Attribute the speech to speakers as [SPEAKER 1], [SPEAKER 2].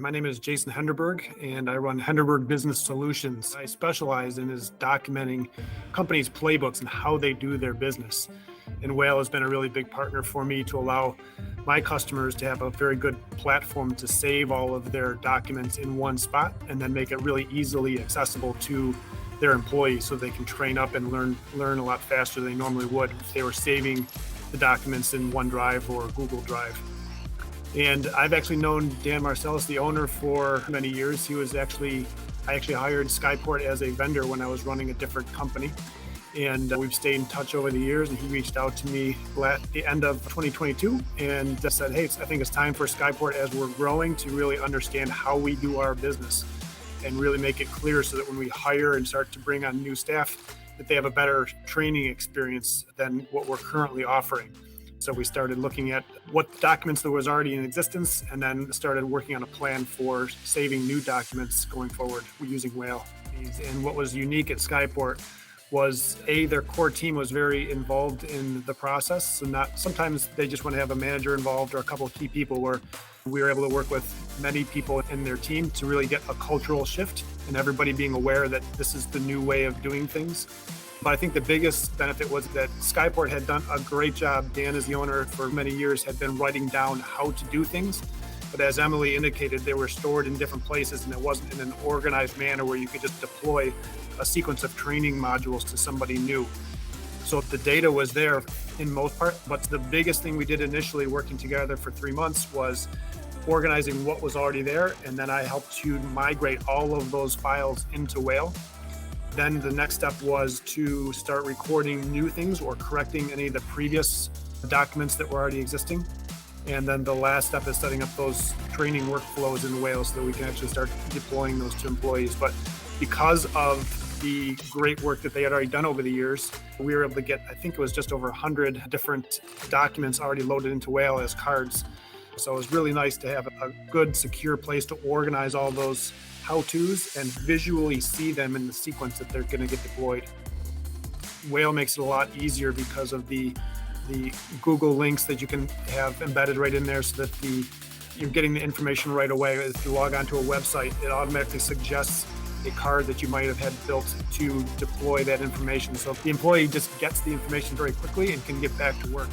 [SPEAKER 1] My name is Jason Henderberg, and I run Henderberg Business Solutions. I specialize in is documenting companies' playbooks and how they do their business. And Whale has been a really big partner for me to allow my customers to have a very good platform to save all of their documents in one spot and then make it really easily accessible to their employees so they can train up and learn a lot faster than they normally would if they were saving the documents in OneDrive or Google Drive. And I've actually known Dan Marcellus, the owner, for many years. I actually hired SkyPort as a vendor when I was running a different company. And we've stayed in touch over the years. And he reached out to me at the end of 2022 and said, hey, I think it's time for SkyPort as we're growing to really understand how we do our business and really make it clear so that when we hire and start to bring on new staff, that they have a better training experience than what we're currently offering. So we started looking at what documents there was already in existence and then started working on a plan for saving new documents going forward using Whale. And what was unique at SkyPort was their core team was very involved in the process. So sometimes they just want to have a manager involved or a couple of key people, where we were able to work with many people in their team to really get a cultural shift and everybody being aware that this is the new way of doing things. But I think the biggest benefit was that SkyPort had done a great job. Dan, as the owner for many years, had been writing down how to do things. But as Emily indicated, they were stored in different places and it wasn't in an organized manner where you could just deploy a sequence of training modules to somebody new. So the data was there in most part, but the biggest thing we did initially working together for 3 months was organizing what was already there. And then I helped to migrate all of those files into Whale. Then the next step was to start recording new things or correcting any of the previous documents that were already existing. And then the last step is setting up those training workflows in Whale so that we can actually start deploying those to employees. But because of the great work that they had already done over the years, we were able to get, I think it was just over 100 different documents already loaded into Whale as cards. So it was really nice to have a good, secure place to organize all those how-tos and visually see them in the sequence that they're going to get deployed. Whale makes it a lot easier because of the Google links that you can have embedded right in there so that you're getting the information right away. If you log onto a website, it automatically suggests a card that you might have had built to deploy that information. So the employee just gets the information very quickly and can get back to work.